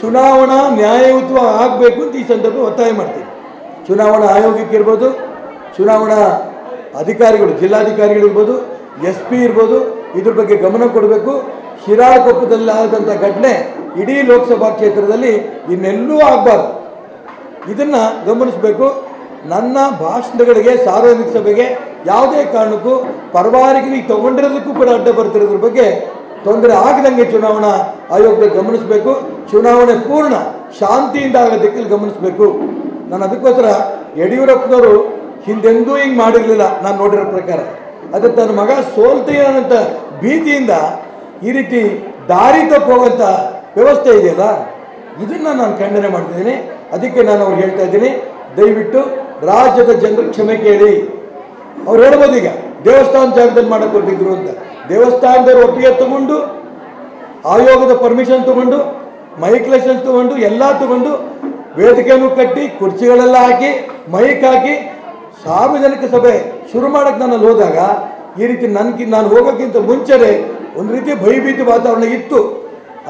ಚುನಾವಣಾ ನ್ಯಾಯಯುತ ಆಗಬೇಕು ಅಂತ ಈ ಸಂದರ್ಭ ಒತ್ತಾಯ ಮಾಡ್ತೀವಿ. ಚುನಾವಣಾ ಆಯೋಗಕ್ಕಿರ್ಬೋದು, ಚುನಾವಣಾ ಅಧಿಕಾರಿಗಳು, ಜಿಲ್ಲಾಧಿಕಾರಿಗಳಿರ್ಬೋದು, SP ಇರ್ಬೋದು, ಇದ್ರ ಬಗ್ಗೆ ಗಮನ ಕೊಡಬೇಕು. ಶಿರಾಳಕೊಪ್ಪದಲ್ಲಿ ಆದಂಥ ಘಟನೆ ಇಡೀ ಲೋಕಸಭಾ ಕ್ಷೇತ್ರದಲ್ಲಿ ಇನ್ನೆಲ್ಲೂ ಆಗಬಾರ್ದು. ಇದನ್ನು ಗಮನಿಸಬೇಕು. ನನ್ನ ಭಾಷಣಗಳಿಗೆ, ಸಾರ್ವಜನಿಕ ಸಭೆಗೆ ಯಾವುದೇ ಕಾರಣಕ್ಕೂ ಪರವಾನಗಿ ತಗೊಂಡಿರೋದಕ್ಕೂ ಕೂಡ ಅಡ್ಡ ಬರ್ತಿರೋದ್ರ ಬಗ್ಗೆ ತೊಂದರೆ ಆಗದಂಗೆ ಚುನಾವಣಾ ಆಯೋಗ ಗಮನಿಸಬೇಕು. ಚುನಾವಣೆ ಪೂರ್ಣ ಶಾಂತಿಯಿಂದ ಆಗೋದಕ್ಕೆ ಗಮನಿಸಬೇಕು. ನಾನು ಅದಕ್ಕೋಸ್ಕರ ಯಡಿಯೂರಪ್ಪನವರು ಹಿಂದೆಂದೂ ಹಿಂಗೆ ಮಾಡಿರಲಿಲ್ಲ ನಾನು ನೋಡಿರೋ ಪ್ರಕಾರ. ಅದಕ್ಕೆ ತನ್ನ ಮಗ ಸೋಲ್ತೀಯ ಅನ್ನೋಂಥ ಭೀತಿಯಿಂದ ಈ ರೀತಿ ದಾರಿ ತಪ್ಪುವಂಥ ವ್ಯವಸ್ಥೆ ಇದೆಯಲ್ಲ, ಇದನ್ನು ನಾನು ಖಂಡನೆ ಮಾಡ್ತಿದ್ದೀನಿ. ಅದಕ್ಕೆ ನಾನು ಅವ್ರಿಗೆ ಹೇಳ್ತಾ ಇದ್ದೀನಿ, ದಯವಿಟ್ಟು ರಾಜ್ಯದ ಜನರು ಕ್ಷಮೆ ಕೇಳಿ. ಅವ್ರು ಹೇಳ್ಬೋದು ಈಗ ದೇವಸ್ಥಾನ ಜಾಗದಲ್ಲಿ ಮಾಡಕ್ಕೆ ಕೊಟ್ಟಿದ್ರು ಅಂತ. ದೇವಸ್ಥಾನದವ್ರು ಒಪ್ಪಿಗೆ ತಗೊಂಡು, ಆಯೋಗದ ಪರ್ಮಿಷನ್ ತಗೊಂಡು, ಮೈಕ್ ಲೈಸೆನ್ಸ್ ತಗೊಂಡು, ಎಲ್ಲ ತಗೊಂಡು, ವೇದಿಕೆಯನ್ನು ಕಟ್ಟಿ, ಕುರ್ಚಿಗಳೆಲ್ಲ ಹಾಕಿ, ಮೈಕ್ ಹಾಕಿ ಸಾರ್ವಜನಿಕ ಸಭೆ ಶುರು ಮಾಡೋಕ್ಕೆ ನಾನು ಅಲ್ಲಿ ಹೋದಾಗ ಈ ರೀತಿ ನಾನು ಹೋಗೋಕ್ಕಿಂತ ಮುಂಚೆನೇ ಒಂದು ರೀತಿ ಭಯಭೀತಿ ವಾತಾವರಣ ಇತ್ತು.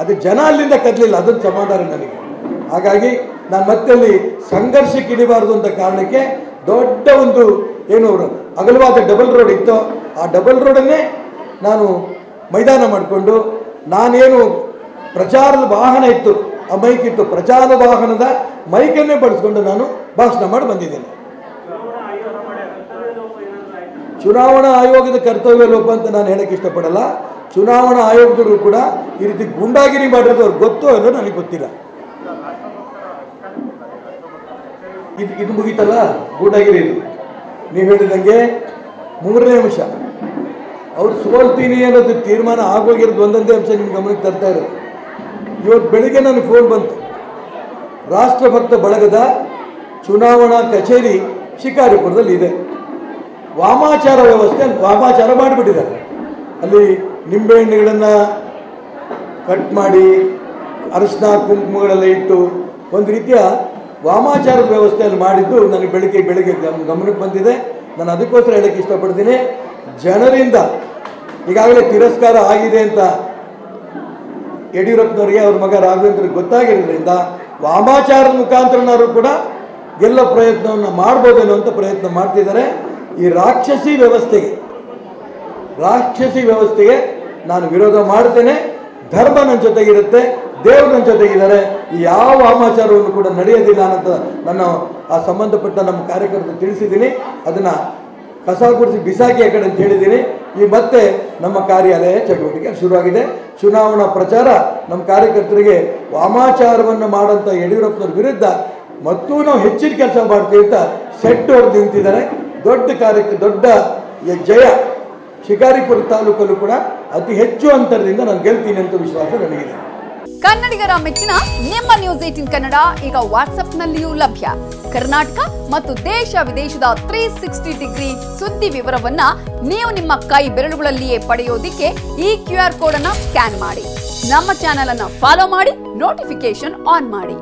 ಅದು ಜನ ಅಲ್ಲಿಂದ ಕದಲಿಲ್ಲ, ಅದೊಂದು ಸಮಾಧಾನ ನನಗೆ. ಹಾಗಾಗಿ ನಾನು ಮತ್ತೆ ಅಲ್ಲಿ ಸಂಘರ್ಷಕ್ಕೆ ಇಳಿಬಾರ್ದು ಅಂತ ಕಾರಣಕ್ಕೆ ದೊಡ್ಡ ಒಂದು ಏನು ಅಗಲವಾದ ಡಬಲ್ ರೋಡ್ ಇತ್ತು, ಆ ಡಬಲ್ ರೋಡನ್ನೇ ನಾನು ಮೈದಾನ ಮಾಡಿಕೊಂಡು, ನಾನೇನು ಪ್ರಚಾರದ ವಾಹನ ಇತ್ತು, ಆ ಮೈಕ್ ಇತ್ತು, ಪ್ರಚಾರದ ವಾಹನದ ಮೈಕನ್ನೇ ಬಳಸ್ಕೊಂಡು ನಾನು ಭಾಷಣ ಮಾಡಿ ಬಂದಿದ್ದೇನೆ. ಚುನಾವಣಾ ಆಯೋಗದ ಕರ್ತವ್ಯ ಲೋಪ ಅಂತ ನಾನು ಹೇಳಕ್ಕೆ ಇಷ್ಟಪಡಲ್ಲ. ಚುನಾವಣಾ ಆಯೋಗದವರು ಕೂಡ ಈ ರೀತಿ ಗೂಂಡಾಗಿರಿ ಮಾಡಿರೋದು ಅವ್ರಿಗೆ ಗೊತ್ತು ಅನ್ನೋ ನನಗೆ ಗೊತ್ತಿಲ್ಲ. ಇದು ಮುಗೀತಲ್ಲ ಗೂಂಡಾಗಿರಿ. ಇದು ನೀವು ಹೇಳಿದಂಗೆ 3ನೇ ಅಂಶ, ಅವ್ರು ಸೋಲ್ತೀನಿ ಅನ್ನೋದು ತೀರ್ಮಾನ ಆಗೋಗಿರೋದು ಒಂದೊಂದೇ ಅಂಶ ನಿಮ್ಗೆ ಗಮನಕ್ಕೆ ತರ್ತಾ ಇರೋದು. ಇವತ್ತು ಬೆಳಿಗ್ಗೆ ನನಗೆ ಫೋನ್ ಬಂತು, ರಾಷ್ಟ್ರಭಕ್ತ ಬಳಗದ ಚುನಾವಣಾ ಕಚೇರಿ ಶಿಕಾರಿಪುರದಲ್ಲಿ ಇದೆ. ವಾಮಾಚಾರ ವ್ಯವಸ್ಥೆ, ವಾಮಾಚಾರ ಮಾಡಿಬಿಟ್ಟಿದ್ದಾರೆ. ಅಲ್ಲಿ ನಿಂಬೆಹಣ್ಣುಗಳನ್ನು ಕಟ್ ಮಾಡಿ, ಅರಿಶಿನ ಕುಂಕುಮಗಳೆಲ್ಲ ಇಟ್ಟು ಒಂದು ರೀತಿಯ ವಾಮಾಚಾರದ ವ್ಯವಸ್ಥೆಯನ್ನು ಮಾಡಿದ್ದು ನನಗೆ ಬೆಳಿಗ್ಗೆ ಗಮನಕ್ಕೆ ಬಂದಿದೆ. ನಾನು ಅದಕ್ಕೋಸ್ಕರ ಹೇಳಕ್ಕೆ ಇಷ್ಟಪಡ್ತೀನಿ, ಜನರಿಂದ ಈಗಾಗಲೇ ತಿರಸ್ಕಾರ ಆಗಿದೆ ಅಂತ ಯಡಿಯೂರಪ್ಪನವರಿಗೆ ಅವ್ರ ಮಗ ರಾಘವೇಂದ್ರಿಗೆ ಗೊತ್ತಾಗಿರೋದ್ರಿಂದ ವಾಮಾಚಾರದ ಮುಖಾಂತರನಾದ್ರು ಕೂಡ ಗೆಲ್ಲೋ ಪ್ರಯತ್ನವನ್ನು ಮಾಡ್ಬೋದೇನೋ ಅಂತ ಪ್ರಯತ್ನ ಮಾಡ್ತಿದ್ದಾರೆ. ಈ ರಾಕ್ಷಸಿ ವ್ಯವಸ್ಥೆಗೆ ನಾನು ವಿರೋಧ ಮಾಡ್ತೇನೆ. ಧರ್ಮ ನನ್ನ ಜೊತೆಗಿರುತ್ತೆ, ದೇವರು ನನ್ನ ಜೊತೆಗಿದ್ದಾರೆ. ಯಾವ ವಾಮಾಚಾರವನ್ನು ಕೂಡ ನಡೆಯೋದಿಲ್ಲ ಅಂತ ನಾನು ಆ ಸಂಬಂಧಪಟ್ಟ ನಮ್ಮ ಕಾರ್ಯಕರ್ತರು ತಿಳಿಸಿದ್ದೀನಿ. ಅದನ್ನು ಕಸ ಗುಡಿಸಿ ಬಿಸಾಕಿ ಆ ಕಡೆ ಅಂತ ಹೇಳಿದ್ದೀನಿ. ಈ ಮತ್ತೆ ನಮ್ಮ ಕಾರ್ಯಾಲಯ ಚಟುವಟಿಕೆ ಶುರುವಾಗಿದೆ. ಚುನಾವಣಾ ಪ್ರಚಾರ ನಮ್ಮ ಕಾರ್ಯಕರ್ತರಿಗೆ ವಾಮಾಚಾರವನ್ನು ಮಾಡೋಂಥ ಯಡಿಯೂರಪ್ಪನವ್ರ ವಿರುದ್ಧ ಮತ್ತೂ ನಾವು ಹೆಚ್ಚಿನ ಕೆಲಸ ಮಾಡ್ತೀವಿ ಅಂತ ಸೆಟ್ಟು ಹೊಡೆದು ನಿಂತಿದ್ದಾರೆ. ದೊಡ್ಡ ಜಯ ಶಿಕಾರಿಪುರ ತಾಲೂಕಲ್ಲೂ ಕೂಡ ಅತಿ ಹೆಚ್ಚು ಅಂತರದಿಂದ ನಾನು ಗೆಲ್ತೀನಿ ಅಂತ ವಿಶ್ವಾಸ ನನಗಿದೆ. ಕನ್ನಡಿಗರ ಮೆಚ್ಚಿನ ನಿಮ್ಮ ನ್ಯೂಸ್ 18 ಕನ್ನಡ ಈಗ ವಾಟ್ಸ್ಆಪ್ನಲ್ಲಿಯೂ ಲಭ್ಯ. ಕರ್ನಾಟಕ ಮತ್ತು ದೇಶ ವಿದೇಶದ 360 ಡಿಗ್ರಿ ಸುದ್ದಿ ವಿವರವನ್ನ ನೀವು ನಿಮ್ಮ ಕೈ ಬೆರಳುಗಳಲ್ಲಿಯೇ ಪಡೆಯೋದಿಕ್ಕೆ ಈ QR ಕೋಡ್ ಅನ್ನು ಸ್ಕ್ಯಾನ್ ಮಾಡಿ. ನಮ್ಮ ಚಾನೆಲ್ ಅನ್ನು ಫಾಲೋ ಮಾಡಿ, ನೋಟಿಫಿಕೇಶನ್ ಆನ್ ಮಾಡಿ.